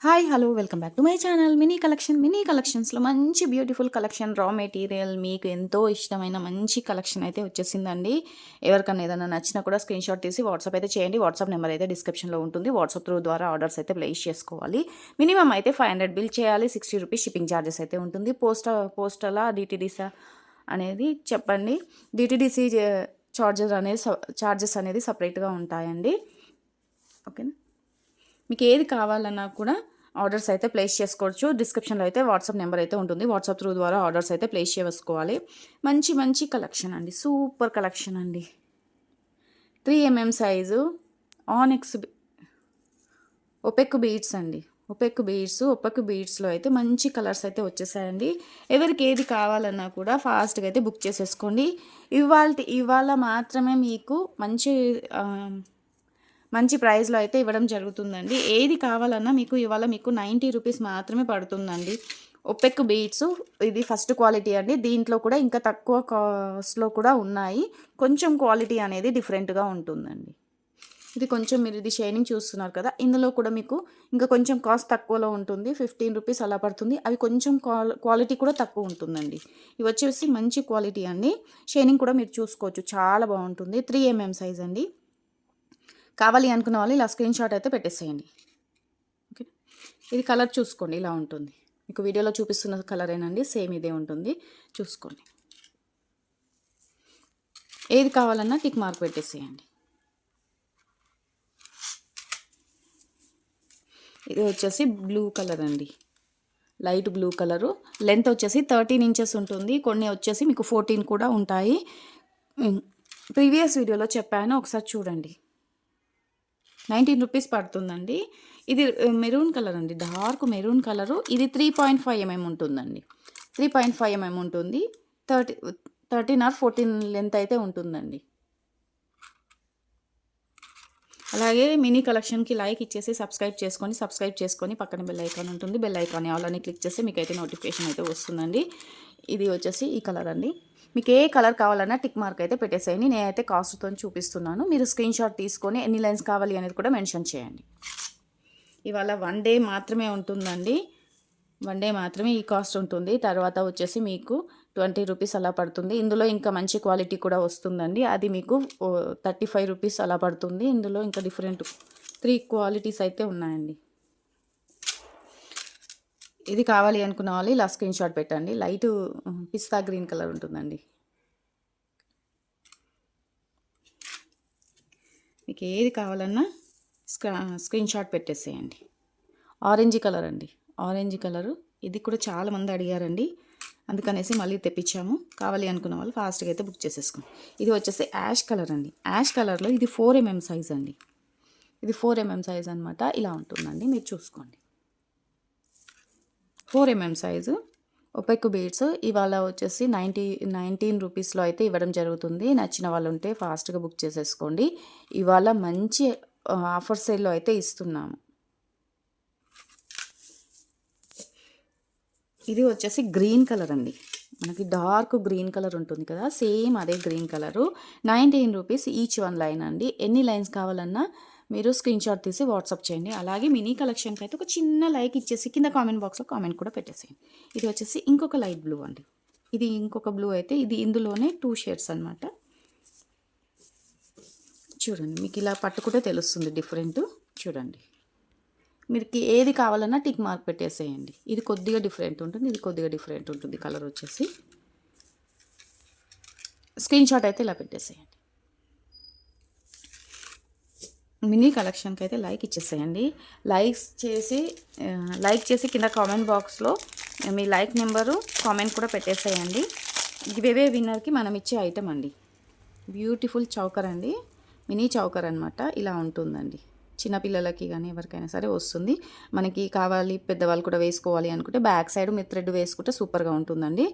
Hi hello welcome back to my channel mini కలెక్షన్స్లో మంచి beautiful collection raw material మీకు ఎంతో ఇష్టమైన మంచి కలెక్షన్ అయితే వచ్చేసిందండి. ఎవరికన్నా ఏదైనా నచ్చినా కూడా స్క్రీన్ షాట్ తీసి వాట్సాప్ అయితే చేయండి. వాట్సాప్ నెంబర్ అయితే డిస్క్రిప్షన్లో ఉంటుంది. వాట్సాప్ త్రూ ద్వారా ఆర్డర్స్ అయితే ప్లేస్ చేసుకోవాలి. మినిమం అయితే 500 బిల్ చేయాలి. 60 రూపీస్ షిప్పింగ్ ఛార్జెస్ అయితే ఉంటుంది. పోస్టలా డిటీడీసా అనేది చెప్పండి. డిటీడీసీ చార్జెస్ అనేది సపరేట్గా ఉంటాయండి. ఓకేనా, మీకు ఏది కావాలన్నా కూడా ఆర్డర్స్ అయితే ప్లేస్ చేసుకోవచ్చు. డిస్క్రిప్షన్లో అయితే వాట్సాప్ నెంబర్ అయితే ఉంటుంది. వాట్సాప్ త్రూ ద్వారా ఆర్డర్స్ అయితే ప్లేస్ చేసుకోవాలి. మంచి మంచి కలెక్షన్ అండి, సూపర్ కలెక్షన్ అండి. 3mm size onyx OPEC beads అండి. ఒపెక్ బీడ్స్లో అయితే మంచి కలర్స్ అయితే వచ్చేసాయండి. ఎవరికి ఏది కావాలన్నా కూడా ఫాస్ట్గా అయితే బుక్ చేసేసుకోండి. ఇవాళ మాత్రమే మీకు మంచి ప్రైస్లో అయితే ఇవ్వడం జరుగుతుందండి. ఏది కావాలన్నా మీకు 90 రూపీస్ మాత్రమే పడుతుందండి. ఒపెక్ బీడ్స్ ఇది ఫస్ట్ క్వాలిటీ అండి. దీంట్లో కూడా ఇంకా తక్కువ కాస్ట్లో కూడా ఉన్నాయి. కొంచెం క్వాలిటీ అనేది డిఫరెంట్గా ఉంటుందండి. మీరు ఇది షైనింగ్ చూస్తున్నారు కదా, ఇందులో కూడా మీకు ఇంకా కొంచెం కాస్ట్ తక్కువలో ఉంటుంది. 15 రూపీస్ అలా పడుతుంది. అవి కొంచెం క్వాలిటీ కూడా తక్కువ ఉంటుందండి. ఇవి వచ్చేసి మంచి క్వాలిటీ అండి. షైనింగ్ కూడా మీరు చూసుకోవచ్చు, చాలా బాగుంటుంది. 3mm సైజ్ అండి. కావాలి అనుకున్న వాళ్ళు ఇలా స్క్రీన్ షాట్ అయితే పెట్టేసేయండి. ఓకే, ఇది కలర్ చూసుకోండి, ఇలా ఉంటుంది. మీకు వీడియోలో చూపిస్తున్న కలరేనండి, సేమ్ ఇదే ఉంటుంది, చూసుకోండి. ఏది కావాలన్నా టిక్ మార్క్ పెట్టేసేయండి. ఇది వచ్చేసి బ్లూ కలర్ అండి, లైట్ బ్లూ కలరు. లెంత్ వచ్చేసి 13 ఇంచెస్ ఉంటుంది. కొన్ని వచ్చేసి మీకు 14 కూడా ఉంటాయి. ప్రీవియస్ వీడియోలో చెప్పాను, ఒకసారి చూడండి. 19 రూపీస్ పడుతుందండి. ఇది మెరూన్ కలర్ అండి, డార్క్ మెరూన్ కలరు. ఇది 3.5mm ఉంటుందండి. 3.5mm ఉంటుంది. 13 ఆర్ 14 లెంత్ అయితే ఉంటుందండి. అలాగే మినీ కలెక్షన్కి లైక్ ఇచ్చేసి సబ్స్క్రైబ్ చేసుకొని పక్కన బెల్ ఐకాన్ ఉంటుంది. బెల్ ఐకాన్ ఆల్ అని క్లిక్ చేస్తే మీకు అయితే నోటిఫికేషన్ అయితే వస్తుందండి. ఇది వచ్చేసి ఈ కలర్ అండి. మీకు ఏ కలర్ కావాలన్నా టిక్ మార్క్ అయితే పెట్టేసేయండి. నేనైతే కాస్ట్తో చూపిస్తున్నాను. మీరు స్క్రీన్ షాట్ తీసుకొని ఎన్ని లైన్స్ కావాలి అనేది కూడా మెన్షన్ చేయండి. ఇవాళ 1 డే మాత్రమే ఉంటుందండి. 1 డే మాత్రమే ఈ కాస్ట్ ఉంటుంది. తర్వాత వచ్చేసి మీకు 20 రూపీస్ అలా పడుతుంది. ఇందులో ఇంకా మంచి క్వాలిటీ కూడా వస్తుందండి. అది మీకు 35 రూపీస్ అలా పడుతుంది. ఇందులో ఇంకా డిఫరెంట్ 3 క్వాలిటీస్ అయితే ఉన్నాయండి. ఇది కావాలి అనుకున్న వాళ్ళు ఇలా స్క్రీన్ షాట్ పెట్టండి. లైట్ పిస్తా గ్రీన్ కలర్ ఉంటుందండి. మీకు ఏది కావాలన్నా స్క్రీన్ షాట్ పెట్టేసేయండి. ఆరెంజ్ కలర్ అండి, ఆరెంజ్ కలరు. ఇది కూడా చాలామంది అడిగారండి, అందుకనేసి మళ్ళీ తెప్పించాము. కావాలి అనుకున్న వాళ్ళు ఫాస్ట్గా అయితే బుక్ చేసేసుకోండి. ఇది వచ్చేసి యాష్ కలర్ అండి. యాష్ కలర్లో ఇది 4mm సైజ్ అండి. ఇది 4mm సైజ్ అనమాట. ఇలా ఉంటుందండి, మీరు చూసుకోండి. 4mm సైజు ఒపెక్ బీడ్స్ ఇవాళ వచ్చేసి 19 రూపీస్లో అయితే ఇవ్వడం జరుగుతుంది. నచ్చిన వాళ్ళు ఉంటే ఫాస్ట్గా బుక్ చేసేసుకోండి. ఇవాళ మంచి ఆఫర్ సేల్లో అయితే ఇస్తున్నాము. ఇది వచ్చేసి గ్రీన్ కలర్ అండి. మనకి డార్క్ గ్రీన్ కలర్ ఉంటుంది కదా, సేమ్ అదే green colour. 19 rupees each 1 line అండి. ఎన్ని లైన్స్ కావాలన్నా మీరు స్క్రీన్ షాట్ తీసి వాట్సాప్ చేయండి. అలాగే మినీ కలెక్షన్కి అయితే ఒక చిన్న లైక్ ఇచ్చేసి కింద కామెంట్ బాక్స్లో కామెంట్ కూడా పెట్టేసేయండి. ఇది వచ్చేసి ఇంకొక లైట్ బ్లూ అండి. ఇది ఇంకొక బ్లూ అయితే ఇందులోనే 2 షేడ్స్ అనమాట. చూడండి, మీకు ఇలా పట్టుకుంటే తెలుస్తుంది డిఫరెంట్. చూడండి, మీరు ఏది కావాలన్నా టిక్ మార్క్ పెట్టేసేయండి. ఇది కొద్దిగా డిఫరెంట్ ఉంటుంది, ఇది కొద్దిగా డిఫరెంట్ ఉంటుంది. కలర్ వచ్చేసి స్క్రీన్ షాట్ అయితే ఇలా పెట్టేసేయండి. మినీ కలెక్షన్కి అయితే లైక్ ఇచ్చేసేయండి. లైక్ చేసి కింద కామెంట్ బాక్స్లో మీ లైక్ నెంబరు కామెంట్ కూడా పెట్టేసేయండి. గివేవే విన్నర్కి మనం ఇచ్చే ఐటమ్ అండి, బ్యూటిఫుల్ చౌకర్ అండి. మినీ చౌకర్ అనమాట. ఇలా ఉంటుందండి. చిన్నపిల్లలకి కానీ ఎవరికైనా సరే వస్తుంది. మనకి కావాలి పెద్దవాళ్ళు కూడా వేసుకోవాలి అనుకుంటే బ్యాక్ సైడ్ మీరు థ్రెడ్ వేసుకుంటే సూపర్గా ఉంటుందండి.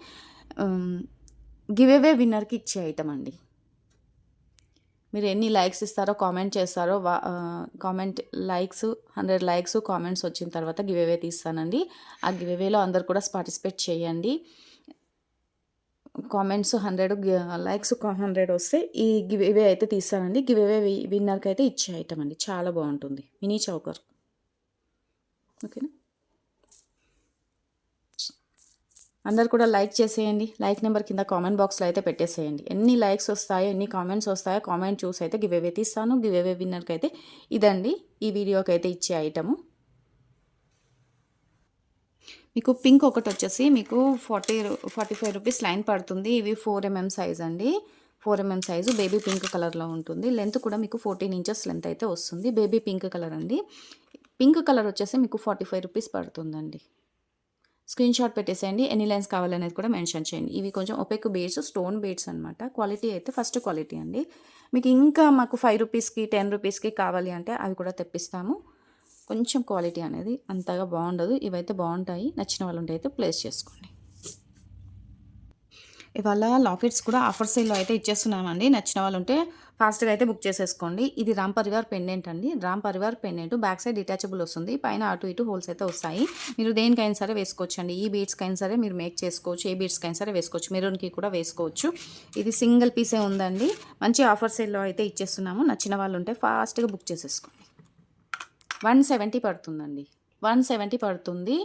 గివేవే విన్నర్కి ఇచ్చే ఐటమ్ అండి. మీరు ఎన్ని లైక్స్ ఇస్తారో కామెంట్ చేస్తారో 100 లైక్స్ కామెంట్స్ వచ్చిన తర్వాత గివేవే తీస్తానండి. ఆ గివేవేలో అందరు కూడా పార్టిసిపేట్ చేయండి. కామెంట్స్ 100 లైక్స్ 100 వస్తే ఈ గివేవే అయితే తీస్తానండి. గివేవే విన్నర్కి అయితే ఇచ్చే ఐటమ్ అండి, చాలా బాగుంటుంది. Mini choker. ఓకేనా. అందరూ కూడా లైక్ చేసేయండి. లైక్ నెంబర్ కింద కామెంట్ బాక్స్‌లో అయితే పెట్టేసేయండి. ఎన్ని లైక్స్ వస్తాయో, ఎన్ని కామెంట్స్ వస్తాయో కామెంట్ చూసి అయితే గివ్ అవే తీస్తాను. గివ్ అవే విన్నర్‌కైతే ఇదండి ఈ వీడియోకైతే ఇచ్చే ఐటెము. మీకు పింక్ ఒకటొచ్చేసి మీకు 45 రూపీస్ లైన్ పడుతుంది. ఇవి 4 సైజ్ అండి. 4 సైజు బేబీ పింక్ కలర్‌లో ఉంటుంది. లెంత్ కూడా మీకు 14 ఇంచెస్ లెంత్ అయితే వస్తుంది. బేబీ పింక్ కలర్ అండి. పింక్ కలర్ వచ్చేసి మీకు 45 రూపీస్ పడుతుందండి. స్క్రీన్ షాట్ పెట్టేసేయండి. ఎన్ని లైన్స్ కావాలనేది కూడా మెన్షన్ చేయండి. ఇవి కొంచెం ఒపెక్ బీడ్స్, స్టోన్ బీడ్స్ అనమాట. క్వాలిటీ అయితే ఫస్ట్ క్వాలిటీ అండి. మీకు ఇంకా మాకు 5 రూపీస్‌కి, 10 రూపీస్‌కి కావాలి అంటే అవి కూడా తెప్పిస్తాము. కొంచెం క్వాలిటీ అనేది అంతగా బాగుండదు. ఇవైతే బాగుంటాయి. నచ్చిన వాళ్ళు ఉంటే అయితే ప్లేస్ చేసుకోండి. ఇవాళ లాకెట్స్ కూడా ఆఫర్ సేల్‌లో అయితే ఇచ్చేస్తున్నామండి. నచ్చిన వాళ్ళు ఉంటే ఫాస్ట్‌గా అయితే బుక్ చేసేసుకోండి. ఇది రామ్ పరివార్ పెండెంట్ అండి. Ram Parivar pendant back side detachable వస్తుంది. పైన అటు ఇటు హోల్స్ అయితే వస్తాయి. మీరు దేనికైనా సరే వేసుకోవచ్చండి. ఈ బీడ్స్‌కైనా సరే మీరు మేక్ చేసుకోవచ్చు. ఏ బీడ్స్‌కైనా సరే వేసుకోవచ్చు. మెరూన్‌కి కూడా వేసుకోవచ్చు. ఇది సింగిల్ పీసే ఉందండి. మంచి ఆఫర్ సేల్‌లో అయితే ఇచ్చేస్తున్నాము. నచ్చిన వాళ్ళు ఉంటే ఫాస్ట్‌గా బుక్ చేసేసుకోండి. 170 పడుతుందండి. 170 పడుతుంది.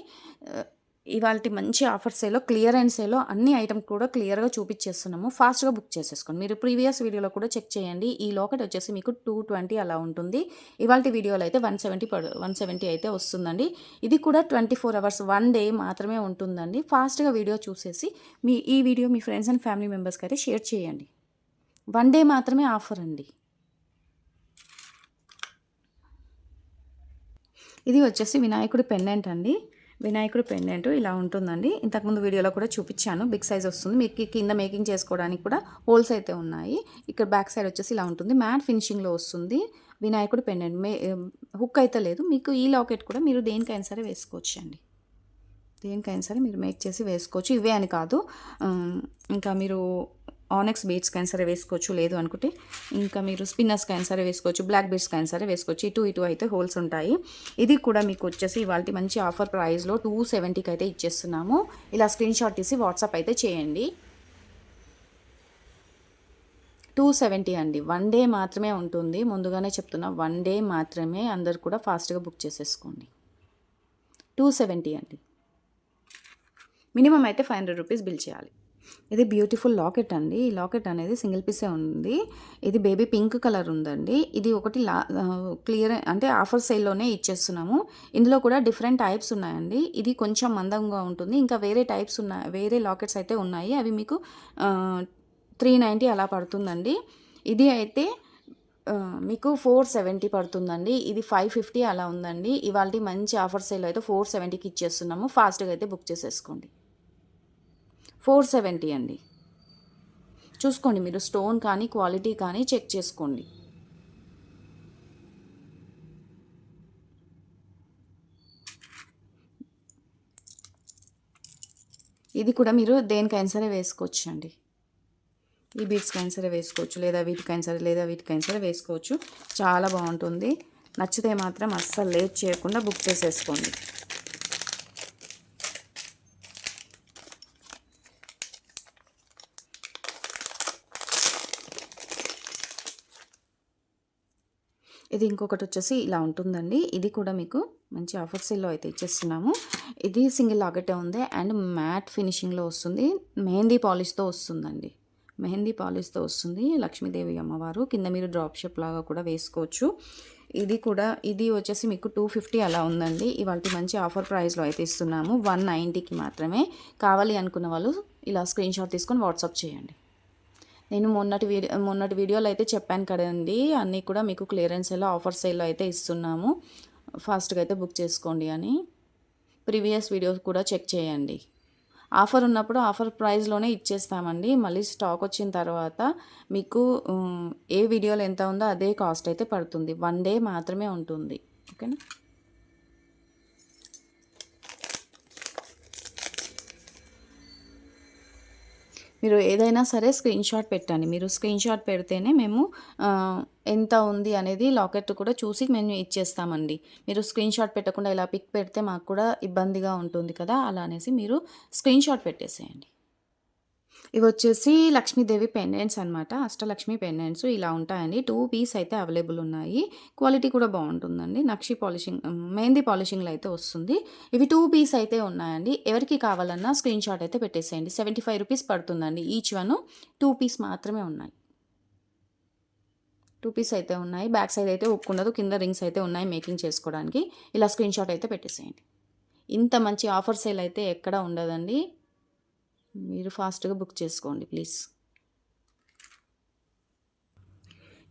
ఇవాల్టి మంచి ఆఫర్ సేల్‌లో క్లియరెన్స్ సేల్‌లో అన్ని ఐటెమ్ కూడా క్లియర్‌గా చూపిచ్చేస్తున్నాము. ఫాస్ట్‌గా బుక్ చేసేసుకోండి. మీరు ప్రీవియస్ వీడియోలో కూడా చెక్ చేయండి. ఈ లాకెట్ వచ్చేసి మీకు 220 అలా ఉంటుంది. ఇవాల్టి వీడియోలో అయితే 170 అయితే వస్తుందండి. ఇది కూడా 24 అవర్స్ 1 డే మాత్రమే ఉంటుందండి. ఫాస్ట్‌గా వీడియో చూసేసి ఈ video me friends and family మెంబర్స్‌కి అయితే షేర్ చేయండి. 1 డే మాత్రమే ఆఫర్ అండి. ఇది వచ్చేసి వినాయకుడి పెండెంట్ అండి. వినాయకుడి పెండెంట్ ఇలా ఉంటుందండి. ఇంతకుముందు వీడియోలో కూడా చూపించాను. బిగ్ సైజ్ వస్తుంది. మీకు కింద మేకింగ్ చేసుకోవడానికి కూడా హోల్స్ అయితే ఉన్నాయి. ఇక్కడ బ్యాక్ సైడ్ వచ్చేసి ఇలా ఉంటుంది. మ్యాట్ ఫినిషింగ్‌లో వస్తుంది. వినాయకుడి పెండెంట్ హుక్ అయితే లేదు. మీకు ఈ లాకెట్ కూడా మీరు దేనికైనా సరే వేసుకోవచ్చండి. దేనికైనా సరే మీరు మేక్ చేసి వేసుకోవచ్చు. ఇవే అని కాదు. ఇంకా మీరు ఆనెక్స్ బీడ్స్‌కైనా సరే వేసుకోవచ్చు. లేదు అనుకుంటే ఇంకా మీరు స్పిన్నర్స్‌కైనా సరే వేసుకోవచ్చు. బ్లాక్ బీడ్స్‌కైనా సరే వేసుకోవచ్చు. ఇటు అయితే హోల్స్ ఉంటాయి. ఇది కూడా మీకు వచ్చేసి ఇవాల్టి మంచి ఆఫర్ ప్రైస్‌లో 270కి అయితే ఇచ్చేస్తున్నాము. ఇలా స్క్రీన్ షాట్ తీసి వాట్సాప్ అయితే చేయండి. 270 అండి. 1 డే మాత్రమే ఉంటుంది. ముందుగానే చెప్తున్నా 1 డే మాత్రమే. అందరూ కూడా ఫాస్ట్‌గా బుక్ చేసేసుకోండి. 270 అండి. మినిమమ్ అయితే 500 రూపీస్ బిల్ చేయాలి. ఇది బ్యూటిఫుల్ లాకెట్ అండి. ఈ లాకెట్ అనేది సింగిల్ పీసే ఉంది. ఇది బేబీ పింక్ కలర్ ఉందండి. ఇది ఒకటి క్లియర్ అంటే ఆఫర్ సేల్‌లోనే ఇచ్చేస్తున్నాము. ఇందులో కూడా డిఫరెంట్ టైప్స్ ఉన్నాయండి. ఇది కొంచెం మందంగా ఉంటుంది. ఇంకా వేరే లాకెట్స్ అయితే ఉన్నాయి. అవి మీకు 390 అలా పడుతుందండి. ఇది అయితే మీకు 470 పడుతుందండి. ఇది 550 అలా ఉందండి. ఇవాల్టి మంచి ఆఫర్ సేల్‌లో అయితే 470కి ఇచ్చేస్తున్నాము. ఫాస్ట్‌గా అయితే బుక్ చేసేసుకోండి. 470 అండి. చూసుకోండి మీరు స్టోన్ కానీ, క్వాలిటీ కానీ చెక్ చేసుకోండి. ఇది కూడా మీరు దేనికైనా సరే వేసుకోవచ్చండి. ఈ బీడ్స్‌కైనా సరే వేసుకోవచ్చు. లేదా వీటికైనా సరే వేసుకోవచ్చు. చాలా బాగుంటుంది. నచ్చితే మాత్రం అస్సలు లేట్ చేయకుండా బుక్ చేసేసుకోండి. ఇది ఇంకొకటి వచ్చేసి ఇలా ఉంటుందండి. ఇది కూడా మీకు మంచి ఆఫర్ సేల్‌లో అయితే ఇచ్చేస్తున్నాము. ఇది సింగిల్ లాకెటే ఉంది అండ్ మ్యాట్ ఫినిషింగ్‌లో వస్తుంది. మెహందీ పాలిష్‌తో వస్తుందండి. మెహందీ పాలిష్‌తో వస్తుంది. లక్ష్మీదేవి అమ్మవారు కింద మీరు డ్రాప్ షేప్ లాగా కూడా వేసుకోవచ్చు. ఇది వచ్చేసి మీకు 250 అలా ఉందండి. ఇవాల్టి మంచి ఆఫర్ ప్రైస్‌లో అయితే ఇస్తున్నాము. 190కి మాత్రమే. కావాలి అనుకున్న వాళ్ళు ఇలా స్క్రీన్ షాట్ తీసుకొని వాట్సాప్ చేయండి. నేను మొన్నటి వీడియోలో అయితే చెప్పాను కదండీ! అన్నీ కూడా మీకు క్లియరెన్స్ సేల్‌లో, ఆఫర్ సేల్‌లో అయితే ఇస్తున్నాము. ఫాస్ట్‌గా అయితే బుక్ చేసుకోండి అని. ప్రీవియస్ వీడియోస్ కూడా చెక్ చేయండి. ఆఫర్ ఉన్నప్పుడు ఆఫర్ ప్రైస్‌లోనే ఇచ్చేస్తామండి. మళ్ళీ స్టాక్ వచ్చిన తర్వాత మీకు ఏ వీడియోలో ఎంత ఉందో అదే కాస్ట్ అయితే పడుతుంది. 1 డే మాత్రమే ఉంటుంది. ఓకేనా? మీరు ఏదైనా సరే స్క్రీన్ షాట్ పెట్టండి. మీరు స్క్రీన్ షాట్ పెడితేనే మేము ఎంత ఉంది అనేది లాకెట్ కూడా చూసి మేము ఇచ్చేస్తామండి. మీరు స్క్రీన్ షాట్ పెట్టకుండా ఇలా పిక్ పెడితే మాకు కూడా ఇబ్బందిగా ఉంటుంది కదా! అలా అనేసి మీరు స్క్రీన్ షాట్ పెట్టేసేయండి. ఇవొచ్చేసి లక్ష్మీదేవి పెండెంట్స్ అనమాట. అష్టలక్ష్మి పెండెంట్స్ ఇలా ఉంటాయండి. 2 పీస్ అయితే అవైలబుల్ ఉన్నాయి. క్వాలిటీ కూడా బావుంటుందండి. నక్షి పాలిషింగ్ మెహందీ పాలిషింగ్‌లో అయితే వస్తుంది. ఇవి 2 పీస్ అయితే ఉన్నాయండి. ఎవరికి కావాలన్నా స్క్రీన్‌షాట్ అయితే పెట్టేసేయండి. రూ. 75 పడుతుందండి ఈచ్ వన్. 2 పీస్ మాత్రమే ఉన్నాయి. 2 పీస్ అయితే ఉన్నాయి. బ్యాక్ సైడ్ అయితే హుక్ ఉండదు. కింద రింగ్స్ అయితే ఉన్నాయి మేకింగ్ చేసుకోవడానికి. ఇలా స్క్రీన్‌షాట్ అయితే పెట్టేసేయండి. ఇంత మంచి ఆఫర్ సేల్ అయితే ఎక్కడ ఉండదండి. మీరు ఫాస్ట్‌గా బుక్ చేసుకోండి ప్లీజ్.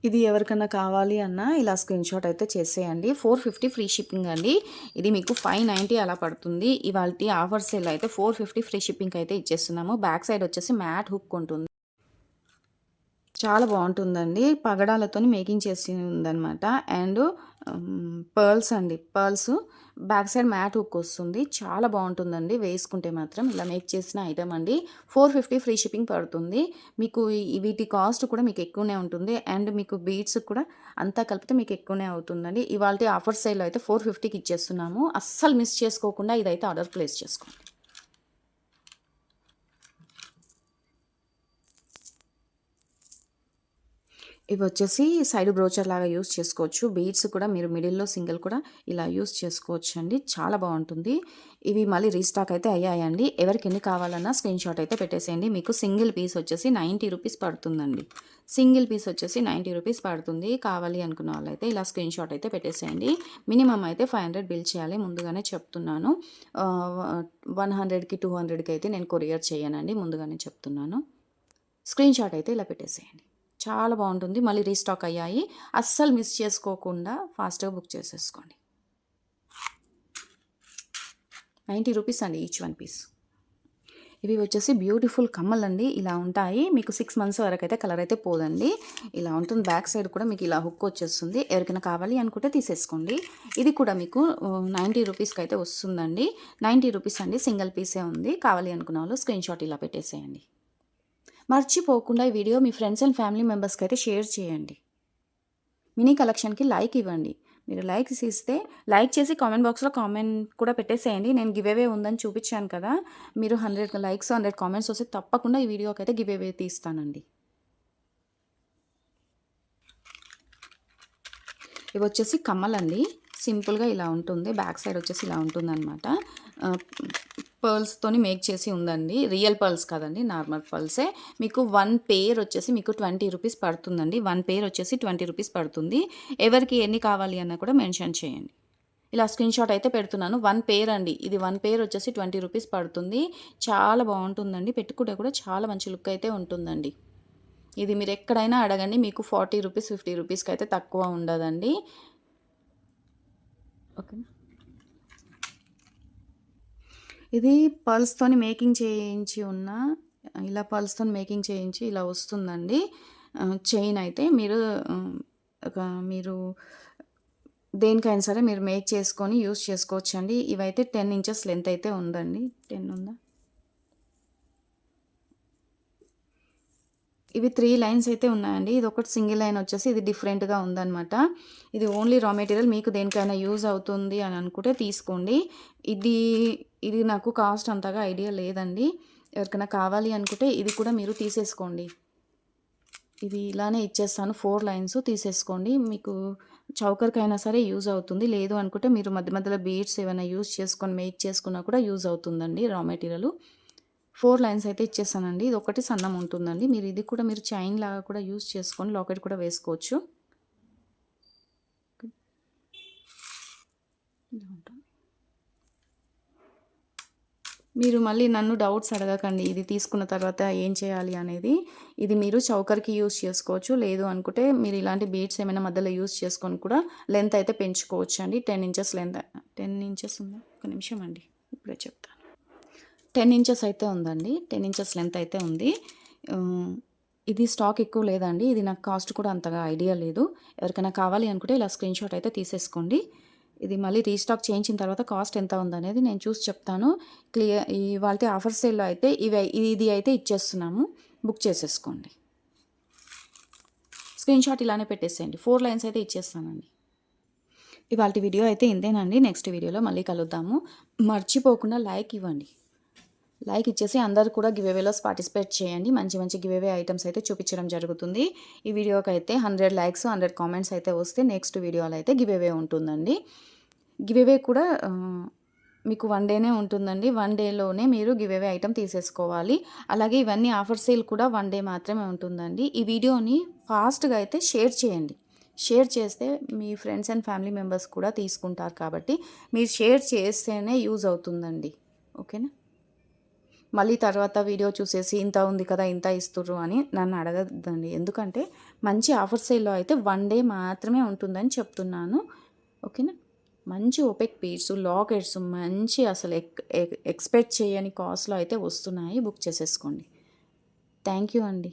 ఇది ఎవరికన్నా కావాలి అన్నా ఇలా స్క్రీన్‌షాట్ అయితే చేసేయండి. 450 ఫ్రీ షిప్పింగ్ అండి. ఇది మీకు 590 అలా పడుతుంది. ఇవాల్టి ఆఫర్ సేల్ అయితే 450 ఫ్రీ షిప్పింగ్‌కి అయితే ఇచ్చేస్తున్నాము. బ్యాక్ సైడ్ వచ్చేసి మ్యాట్ హుక్ ఉంటుంది. చాలా బావుంటుందండి. పగడాలతోని మేకింగ్ చేసి ఉందనమాట. అండ్ పర్ల్స్ అండి. Pearls back side mat hook వస్తుంది. చాలా బావుంటుందండి వేసుకుంటే మాత్రం. ఇలా మేక్ చేసిన ఐటెమ్ అండి. 450 ఫ్రీ షిప్పింగ్ పడుతుంది. మీకు వీటి కాస్ట్ కూడా మీకు ఎక్కువనే ఉంటుంది. అండ్ మీకు బీడ్స్ కూడా అంతా కలిపితే మీకు ఎక్కువనే అవుతుందండి. ఇవాల్టి ఆఫర్ సేల్‌లో అయితే 450కి ఇచ్చేస్తున్నాము. అస్సలు మిస్ చేసుకోకుండా ఇదైతే ఆర్డర్ ప్లేస్ చేసుకోండి. ఇవొచ్చేసి సైడ్ బ్రోచర్ లాగా యూజ్ చేసుకోవచ్చు. బీడ్స్ కూడా మీరు మిడిల్‌లో సింగిల్ కూడా ఇలా యూజ్ చేసుకోవచ్చండి. చాలా బావుంటుంది. ఇవి మళ్ళీ రీస్టాక్ అయితే అయ్యాయండి. ఎవరికెన్ని కావాలన్నా స్క్రీన్‌షాట్ అయితే పెట్టేసేయండి. మీకు సింగిల్ పీస్ వచ్చేసి 90 రూపీస్ పడుతుందండి. సింగిల్ పీస్ వచ్చేసి 90 రూపీస్ పడుతుంది. కావాలి అనుకున్న వాళ్ళైతే ఇలా స్క్రీన్‌షాట్ అయితే పెట్టేసేయండి. మినిమమ్ అయితే 500 బిల్ చేయాలి ముందుగానే చెప్తున్నాను. 100కి, 200కి అయితే నేను కొరియర్ చేయనండి ముందుగానే చెప్తున్నాను. స్క్రీన్‌షాట్ అయితే ఇలా పెట్టేసేయండి. చాలా బావుంటుంది. మళ్ళీ రీస్టాక్ అయ్యాయి. అస్సలు మిస్ చేసుకోకుండా ఫాస్ట్‌గా బుక్ చేసేసుకోండి. 90 రూపీస్ అండి ఈచ్ వన్ పీస్. ఇవి వచ్చేసి బ్యూటిఫుల్ కమ్మలండి. ఇలా ఉంటాయి. మీకు 6 మంత్స్ వరకైతే కలర్ అయితే పోదండి. ఇలా ఉంటుంది. బ్యాక్ సైడ్ కూడా మీకు ఇలా హుక్ వచ్చేస్తుంది. ఎవరికైనా కావాలి అనుకుంటే తీసేసుకోండి. ఇది కూడా మీకు 90 రూపీస్‌కి అయితే వస్తుందండి. 90 రూపీస్ అండి. సింగిల్ పీసే ఉంది. కావాలి అనుకున్న వాళ్ళు స్క్రీన్‌షాట్ ఇలా పెట్టేసేయండి. మర్చిపోకుండా ఈ video me friends and family మెంబర్స్‌కి అయితే షేర్ చేయండి. మినీ కలెక్షన్‌కి లైక్ ఇవ్వండి. మీరు లైక్స్ ఇస్తే లైక్ చేసి కామెంట్ బాక్స్‌లో కామెంట్ కూడా పెట్టేసేయండి. నేను గివ్ అవే ఉందని చూపించాను కదా! మీరు 100 లైక్స్, 100 కామెంట్స్ వస్తే తప్పకుండా ఈ వీడియోకైతే గివ్ అవే తీస్తానండి. ఇవొచ్చేసి కమ్మలండి. సింపుల్‌గా ఇలా ఉంటుంది. బ్యాక్ సైడ్ వచ్చేసి ఇలా ఉంటుందనమాట. పర్ల్స్‌తోని మేక్ చేసి ఉందండి. రియల్ పర్ల్స్ కాదండి. నార్మల్ పర్ల్సే. మీకు 1 పెయిర్ వచ్చేసి మీకు 20 రూపీస్ పడుతుందండి. 1 పెయిర్ వచ్చేసి 20 రూపీస్ పడుతుంది. ఎవరికి ఎన్ని కావాలి అన్నా కూడా మెన్షన్ చేయండి. ఇలా స్క్రీన్‌షాట్ అయితే పెడుతున్నాను. 1 పెయిర్ అండి. ఇది 1 పెయిర్ వచ్చేసి 20 రూపీస్ పడుతుంది. చాలా బావుంటుందండి. పెట్టుకుంటే కూడా చాలా మంచి లుక్ అయితే ఉంటుందండి. ఇది మీరు ఎక్కడైనా అడగండి. మీకు 40 రూపీస్, 50 రూపీస్‌కైతే తక్కువ ఉండదండి. ఓకేనా? ఇది పర్ల్స్‌తోని మేకింగ్ చేయించి ఉన్న ఇలా పర్ల్స్‌తోని మేకింగ్ చేయించి ఇలా వస్తుందండి. చైన్ అయితే మీరు ఒక మీరు దేనికైనా సరే మీరు మేక్ చేసుకొని యూజ్ చేసుకోవచ్చండి. ఇవైతే 10 ఇంచెస్ లెంత్ అయితే ఉందండి. 10 ఉందా? ఇవి 3 లైన్స్ అయితే ఉన్నాయండి. ఇదొకటి సింగిల్ లైన్ వచ్చేసి ఇది డిఫరెంట్‌గా ఉందనమాట. ఇది ఓన్లీ రా మెటీరియల్ మీకు దేనికైనా యూజ్ అవుతుంది అని అనుకుంటే తీసుకోండి. ఇది ఇది నాకు కాస్ట్ అంతగా ఐడియా లేదండి. ఎవరికైనా కావాలి అనుకుంటే ఇది కూడా మీరు తీసేసుకోండి. ఇది ఇలానే ఇచ్చేస్తాను. 4 లైన్స్ తీసేసుకోండి. మీకు చౌకర్‌కైనా సరే యూజ్ అవుతుంది. లేదు అనుకుంటే మీరు మధ్య మధ్యలో బీడ్స్ ఏమైనా యూజ్ చేసుకొని మేక్ చేసుకున్నా కూడా యూజ్ అవుతుందండి రా మెటీరియల్. 4 లైన్స్ అయితే ఇచ్చేసానండి. ఇదొకటి సన్నం ఉంటుందండి. మీరు ఇది కూడా మీరు చైన్ లాగా కూడా యూజ్ చేసుకొని లాకెట్ కూడా వేసుకోవచ్చు. ఇలా ఉంటుంది. మీరు మళ్ళీ నన్ను డౌట్స్ అడగకండి. ఇది తీసుకున్న తర్వాత ఏం చేయాలి అనేది. ఇది మీరు చౌకర్‌కి యూజ్ చేసుకోవచ్చు. లేదు అనుకుంటే మీరు ఇలాంటి బీడ్స్ ఏమైనా మధ్యలో యూజ్ చేసుకొని కూడా లెంత్ అయితే పెంచుకోవచ్చండి. 10 ఇంచెస్ లెంత్ 10 ఇంచెస్ ఉందా? ఒక నిమిషం అండి. ఇప్పుడే చెప్తాను. 10 ఇంచెస్ అయితే ఉందండి. 10 ఇంచెస్ లెంత్ అయితే ఉంది. ఆహ్, ఇది స్టాక్ ఎక్కువ లేదండి. ఇది నాకు కాస్ట్ కూడా అంతగా ఐడియా లేదు. ఎవరికైనా కావాలి అనుకుంటే ఇలా స్క్రీన్‌షాట్ అయితే తీసేసుకోండి. ఇది మళ్ళీ రీస్టాక్ చేయించిన తర్వాత కాస్ట్ ఎంత ఉందనేది నేను చూసి చెప్తాను. ఇవాల్టి ఆఫర్ సేల్‌లో అయితే ఇది అయితే ఇచ్చేస్తున్నాము. బుక్ చేసేసుకోండి. స్క్రీన్‌షాట్ ఇలానే పెట్టేసేయండి. 4 లైన్స్ అయితే ఇచ్చేస్తానండి. ఇవాల్టి వీడియో అయితే ఇంతేనండి. నెక్స్ట్ వీడియోలో మళ్ళీ కలుద్దాము. మర్చిపోకుండా లైక్ ఇవ్వండి. లైక్ ఇచ్చేసి అందరూ కూడా గివ్ అవేలో పార్టిసిపేట్ చేయండి. మంచి మంచి గివ్ అవే ఐటమ్స్ అయితే చూపించడం జరుగుతుంది. ఈ వీడియోకి అయితే 100 లైక్స్ 100 కామెంట్స్ అయితే వస్తే నెక్స్ట్ వీడియోలో అయితే గివ్ అవే ఉంటుందండి. గివ్ అవే కూడా మీకు 1 డేనే ఉంటుందండి. 1 డేలోనే మీరు గివ్ అవే ఐటమ్ తీసేసుకోవాలి. అలాగే ఇవన్నీ ఆఫర్ సేల్ కూడా 1 డే మాత్రమే ఉంటుందండి. ఈ వీడియోని ఫాస్ట్‌గా అయితే షేర్ చేయండి. షేర్ చేస్తే మీ ఫ్రెండ్స్ అండ్ ఫ్యామిలీ మెంబర్స్ కూడా తీసుకుంటారు కాబట్టి మీరు షేర్ చేస్తేనే యూజ్ అవుతుందండి. ఓకేనా? మళ్ళీ తర్వాత వీడియో చూసేసి ఇంత ఉంది కదా! ఇంత ఇస్తుర్రు అని నన్ను అడగద్దండి. ఎందుకంటే మంచి ఆఫర్ సేల్‌లో అయితే 1 డే మాత్రమే ఉంటుందని చెప్తున్నాను. ఓకేనా? మంచి ఓపెక్ బీడ్స్, లాకెట్స్ మంచి అసలు ఎక్స్‌పెక్ట్ చేయని కాస్ట్‌లో అయితే వస్తున్నాయి. బుక్ చేసేసుకోండి. థ్యాంక్ యూ అండి.